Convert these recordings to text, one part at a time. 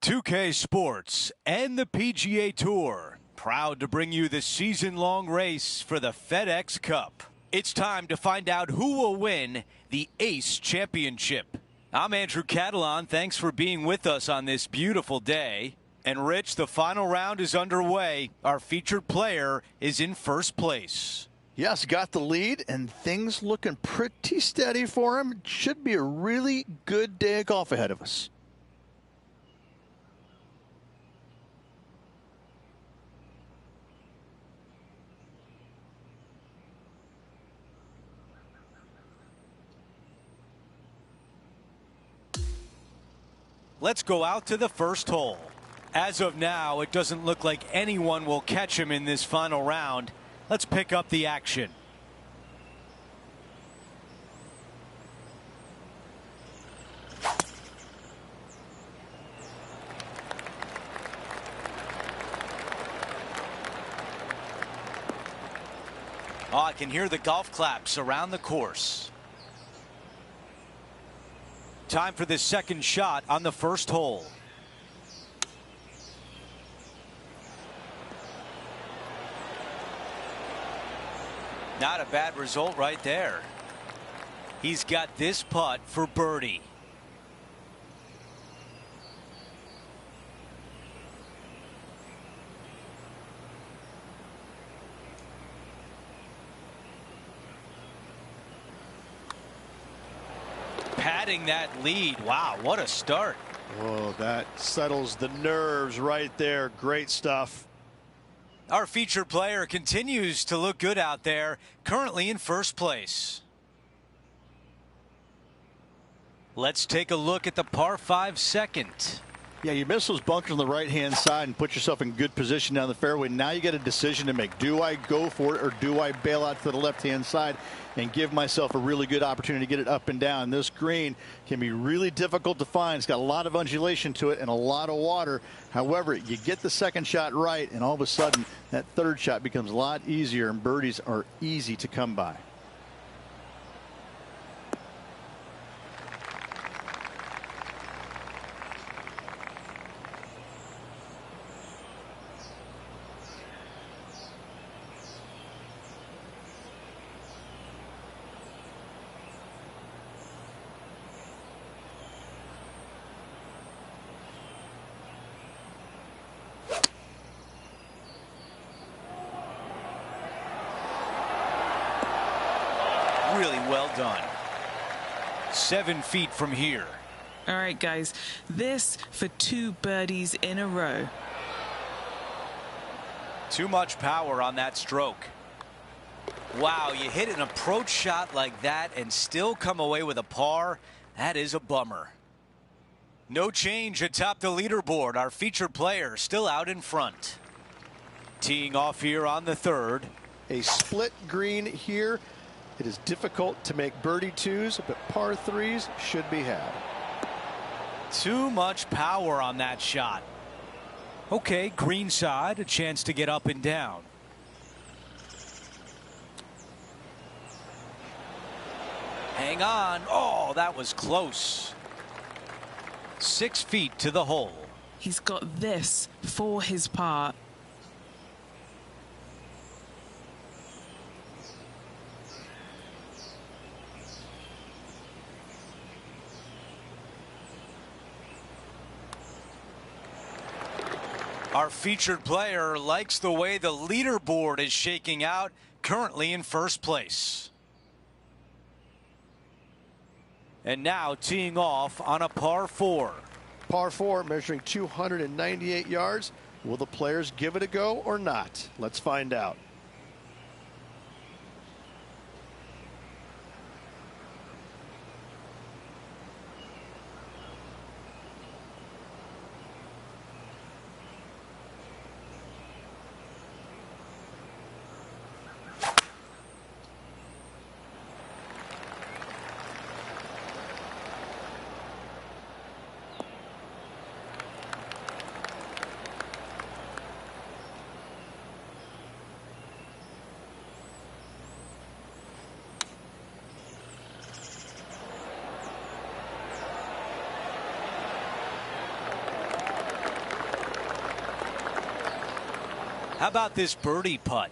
2K Sports and the PGA Tour, proud to bring you the season-long race for the FedEx Cup. It's time to find out who will win the Ace Championship. I'm Andrew Catalan. Thanks for being with us on this beautiful day. And Rich, the final round is underway. Our featured player is in first place. Yes, got the lead, and things looking pretty steady for him. Should be a really good day of golf ahead of us. Let's go out to the first hole. As of now, it doesn't look like anyone will catch him in this final round. Let's pick up the action. Oh, I can hear the golf claps around the course. Time for the second shot on the first hole. Not a bad result right there. He's got this putt for birdie. Padding that lead. Wow, what a start. Oh, that settles the nerves right there. Great stuff. Our featured player continues to look good out there, currently in first place. Let's take a look at the par 5 second. Yeah, you miss those bunkers on the right-hand side and put yourself in good position down the fairway. Now you got a decision to make. Do I go for it or do I bail out to the left-hand side and give myself a really good opportunity to get it up and down? This green can be really difficult to find. It's got a lot of undulation to it and a lot of water. However, you get the second shot right, and all of a sudden that third shot becomes a lot easier, and birdies are easy to come by. Really well done. 7 feet from here. All right, guys, this for 2 birdies in a row. Too much power on that stroke. Wow, you hit an approach shot like that and still come away with a par. That is a bummer. No change atop the leaderboard. Our featured player still out in front. Teeing off here on the third. A split green here. It is difficult to make birdie twos, but par threes should be had. Too much power on that shot. Okay, green side, a chance to get up and down. Hang on. Oh, that was close. 6 feet to the hole. He's got this for his part. Our featured player likes the way the leaderboard is shaking out, currently in first place. And now teeing off on a par 4. Par 4 measuring 298 yards. Will the players give it a go or not? Let's find out. How about this birdie putt?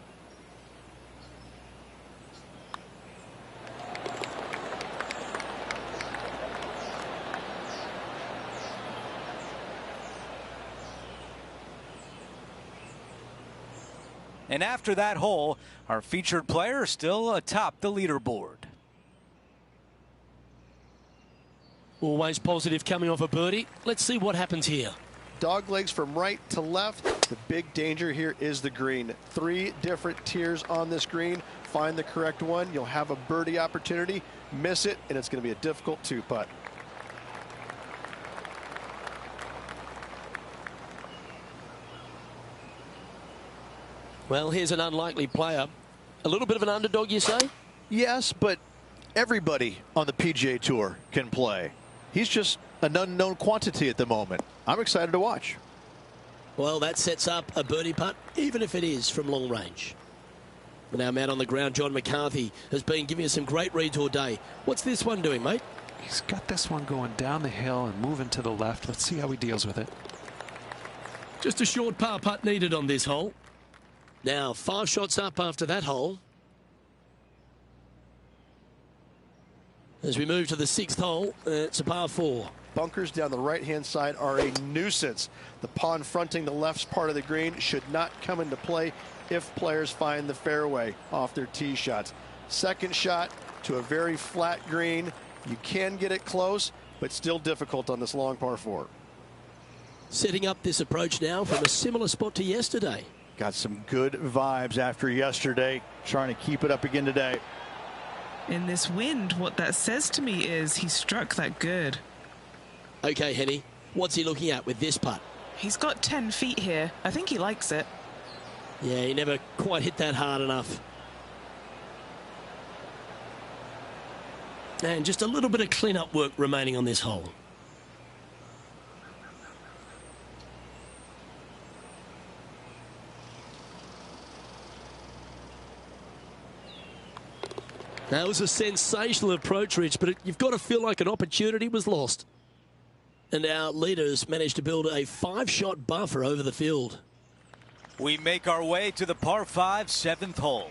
And after that hole, our featured player still atop the leaderboard. Always positive coming off a birdie. Let's see what happens here. Dog legs from right to left. The big danger here is the green. 3 different tiers on this green. Find the correct one. You'll have a birdie opportunity. Miss it, and it's going to be a difficult 2-putt. Well, here's an unlikely player. A little bit of an underdog, you say? Yes, but everybody on the PGA Tour can play. He's just an unknown quantity at the moment. I'm excited to watch. Well, that sets up a birdie putt, even if it is from long range. But now, man on the ground, John McCarthy has been giving us some great reads all day. What's this one doing, mate? He's got this one going down the hill and moving to the left. Let's see how he deals with it. Just a short par putt needed on this hole. Now, 5 shots up after that hole. As we move to the 6th hole, it's a par 4. Bunkers down the right-hand side are a nuisance. The pond fronting the left part of the green should not come into play if players find the fairway off their tee shots. Second shot to a very flat green. You can get it close, but still difficult on this long par 4. Setting up this approach now from a similar spot to yesterday. Got some good vibes after yesterday. Trying to keep it up again today. In this wind, what that says to me is he struck that good. Okay, Henny, what's he looking at with this putt? He's got 10 feet here. I think he likes it. Yeah, he never quite hit that hard enough. And just a little bit of clean-up work remaining on this hole. That was a sensational approach, Rich, but you've got to feel like an opportunity was lost. And our leaders managed to build a 5-shot buffer over the field. We make our way to the par 5 7th hole.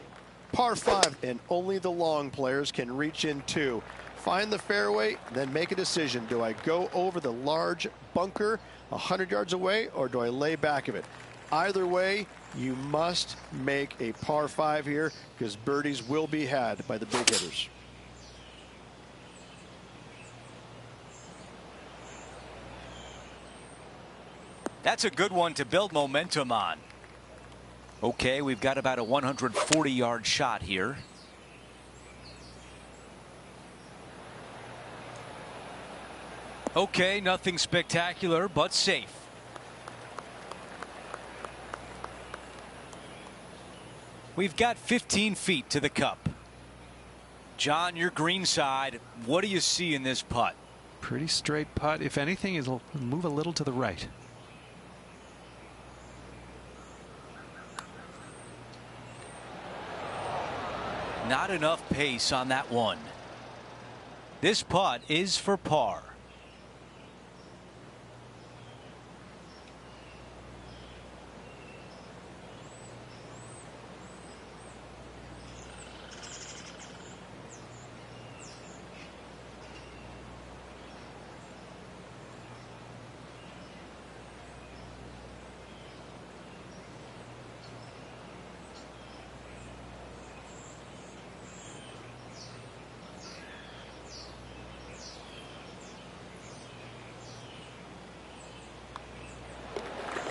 Par 5, and only the long players can reach in 2. Find the fairway, then make a decision. Do I go over the large bunker 100 yards away, or do I lay back of it? Either way, you must make a par 5 here, because birdies will be had by the big hitters. That's a good one to build momentum on. Okay, we've got about a 140-yard shot here. Okay, nothing spectacular, but safe. We've got 15 feet to the cup. John, your green side, what do you see in this putt? Pretty straight putt. If anything, it'll move a little to the right. Not enough pace on that one. This putt is for par.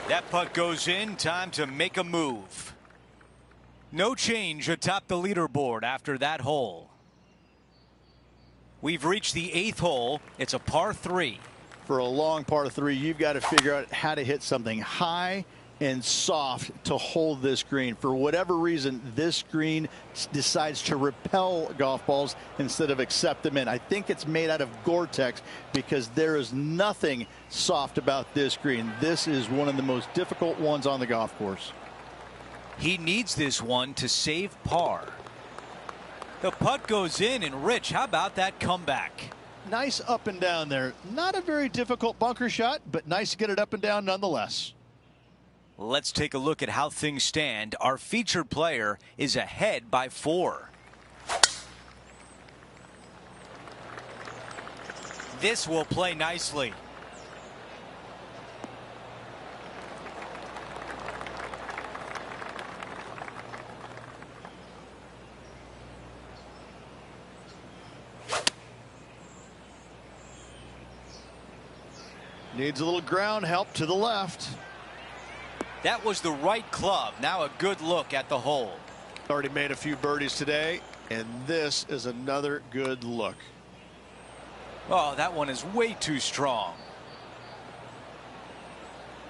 That putt goes in. Time to make a move. No change atop the leaderboard after that hole. We've reached the 8th hole. It's a par 3. For a long par 3, you've got to figure out how to hit something high and soft to hold this green. For whatever reason, this green decides to repel golf balls instead of accept them in. I think it's made out of Gore-Tex because there is nothing soft about this green. This is one of the most difficult ones on the golf course. He needs this one to save par. The putt goes in, and Rich, how about that comeback? Nice up and down there. Not a very difficult bunker shot, but nice to get it up and down nonetheless. Let's take a look at how things stand. Our featured player is ahead by 4. This will play nicely. Needs a little ground help to the left. That was the right club. Now a good look at the hole. Already made a few birdies today, and this is another good look. Oh, that one is way too strong.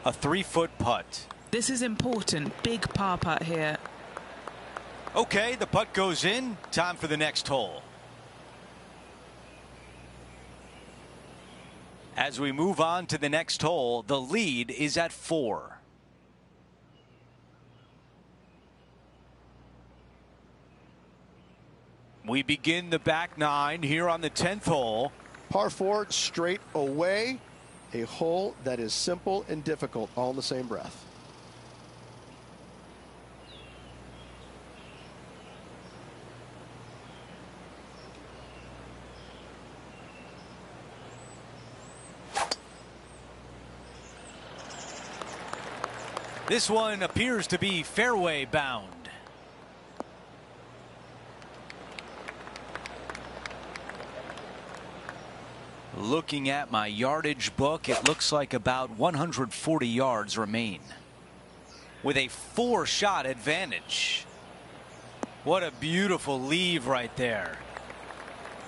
A 3-foot putt. This is important. Big par putt here. Okay, the putt goes in. Time for the next hole. As we move on to the next hole, the lead is at 4. We begin the back 9 here on the 10th hole. Par 4 straight away. A hole that is simple and difficult all in the same breath. This one appears to be fairway bound. Looking at my yardage book, it looks like about 140 yards remain, with a 4-shot advantage. What a beautiful leave right there.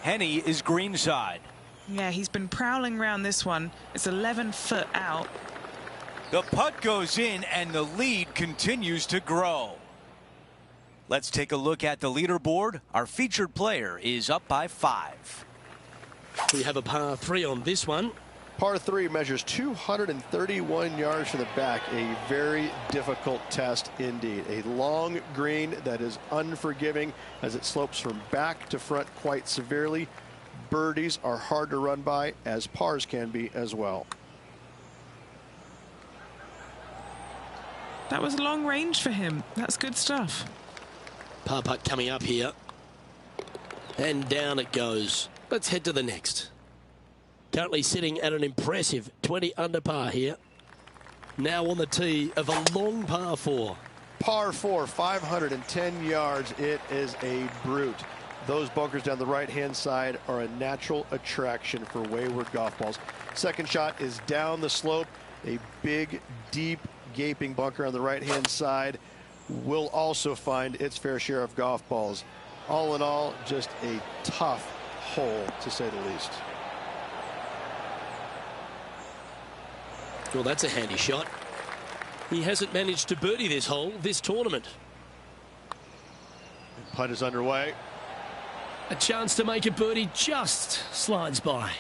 Henny is greenside. Yeah, he's been prowling around this one. It's 11 foot out. The putt goes in and the lead continues to grow. Let's take a look at the leaderboard. Our featured player is up by 5. We have a par 3 on this one. Par 3 measures 231 yards from the back. A very difficult test indeed. A long green that is unforgiving as it slopes from back to front quite severely. Birdies are hard to run by, as pars can be as well. That was long range for him. That's good stuff. Par putt coming up here. And down it goes. Let's head to the next. Currently sitting at an impressive 20 under par here. Now on the tee of a long par 4. Par 4, 510 yards. It is a brute. Those bunkers down the right-hand side are a natural attraction for wayward golf balls. Second shot is down the slope. A big, deep, gaping bunker on the right-hand side will also find its fair share of golf balls. All in all, just a tough hole, to say the least. Well, that's a handy shot. He hasn't managed to birdie this hole this tournament. Putt is underway. A chance to make a birdie just slides by.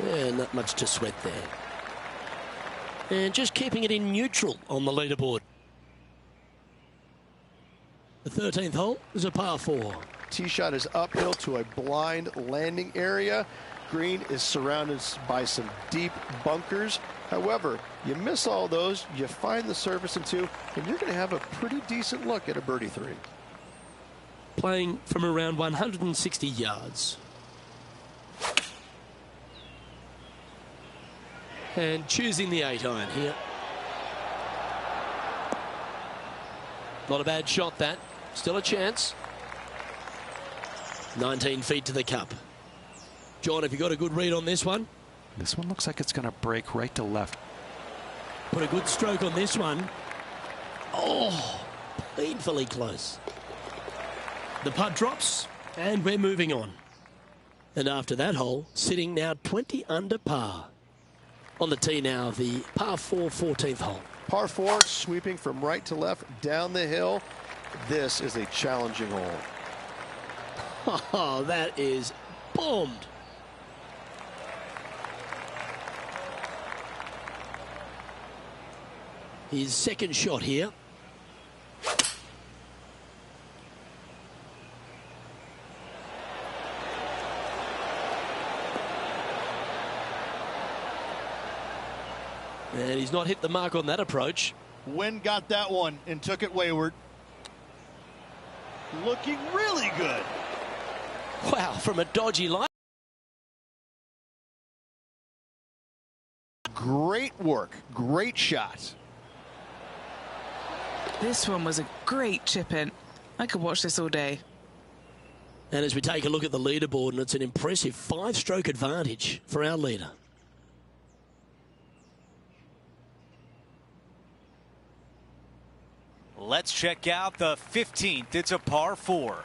Yeah, not much to sweat there. And just keeping it in neutral on the leaderboard. The 13th hole is a par 4. Tee shot is uphill to a blind landing area. Green is surrounded by some deep bunkers. However, you miss all those, you find the surface in 2, and you're going to have a pretty decent look at a birdie 3. Playing from around 160 yards. And choosing the 8-iron here. Not a bad shot, that. Still a chance. 19 feet to the cup. John, have you got a good read on this one? This one looks like it's going to break right to left. Put a good stroke on this one. Oh, painfully close. The putt drops, and we're moving on. And after that hole, sitting now 20 under par. On the tee now, the par 4 14th hole. Par 4 sweeping from right to left down the hill. This is a challenging hole. Oh, that is bombed. His second shot here. And he's not hit the mark on that approach. Wynn got that one and took it wayward. Looking really good. Wow, from a dodgy line. Great work. Great shot. This one was a great chip in. I could watch this all day. And as we take a look at the leaderboard, and it's an impressive 5-stroke advantage for our leader. Let's check out the 15th. It's a par 4.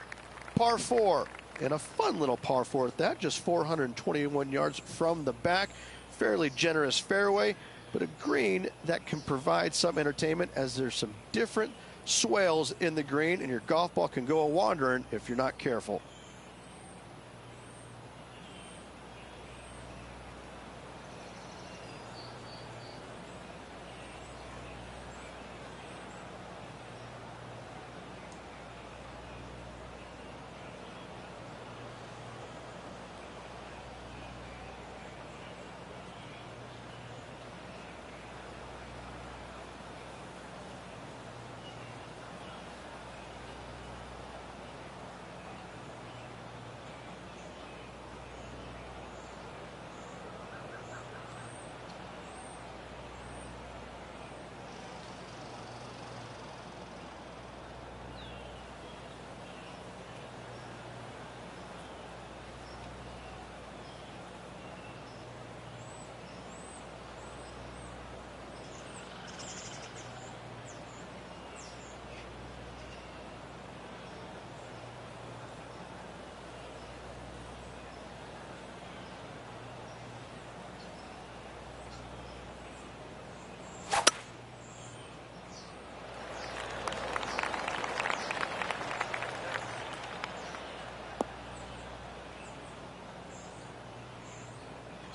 Par 4, and a fun little par 4 at that, just 421 yards from the back. Fairly generous fairway, but a green that can provide some entertainment as there's some different swales in the green, and your golf ball can go a-wandering if you're not careful.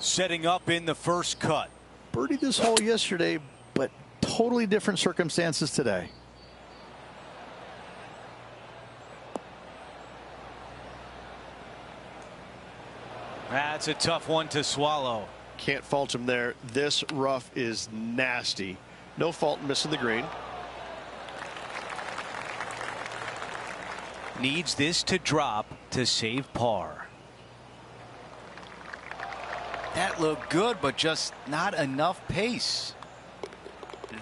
Setting up in the first cut. Birdied this hole yesterday, but totally different circumstances today. That's a tough one to swallow. Can't fault him there. This rough is nasty. No fault in missing the green. Needs this to drop to save par. That looked good, but just not enough pace.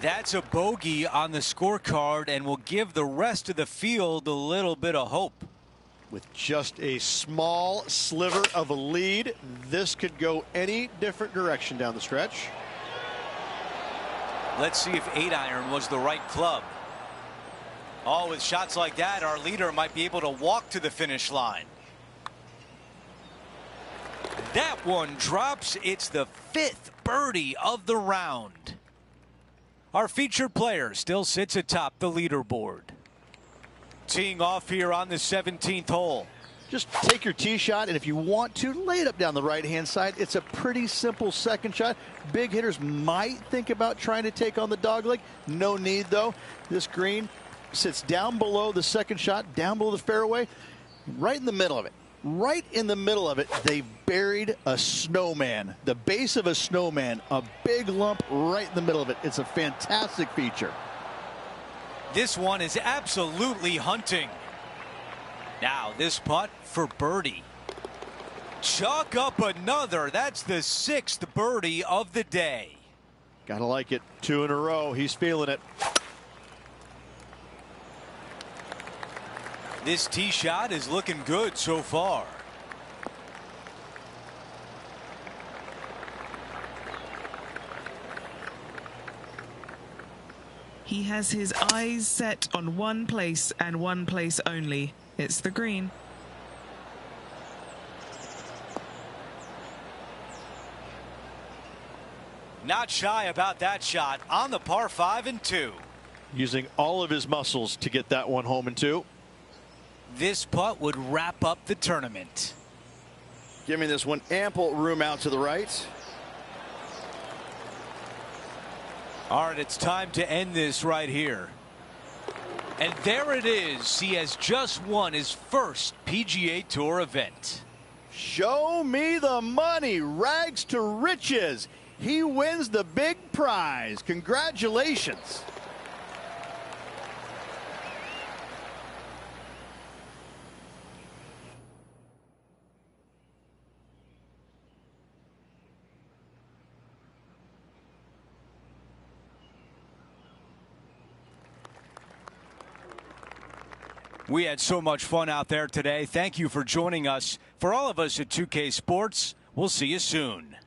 That's a bogey on the scorecard and will give the rest of the field a little bit of hope. With just a small sliver of a lead, this could go any different direction down the stretch. Let's see if 8-iron was the right club. Oh, with shots like that, our leader might be able to walk to the finish line. That one drops. It's the 5th birdie of the round. Our featured player still sits atop the leaderboard. Teeing off here on the 17th hole. Just take your tee shot, and if you want to, lay it up down the right-hand side. It's a pretty simple second shot. Big hitters might think about trying to take on the dogleg. No need, though. This green sits down below the second shot, down below the fairway, right in the middle of it. Right in the middle of it, they buried a snowman. The base of a snowman, a big lump right in the middle of it. It's a fantastic feature. This one is absolutely hunting. Now this putt for birdie. Chalk up another. That's the 6th birdie of the day. Gotta like it. 2 in a row. He's feeling it. This tee shot is looking good so far. He has his eyes set on one place and one place only. It's the green. Not shy about that shot on the par 5 and 2. Using all of his muscles to get that one home and 2. This putt would wrap up the tournament. Giving this one ample room out to the right. All right, it's time to end this right here. And there it is. He has just won his first PGA Tour event. Show me the money. Rags to riches. He wins the big prize. Congratulations. We had so much fun out there today. Thank you for joining us. For all of us at 2K Sports, we'll see you soon.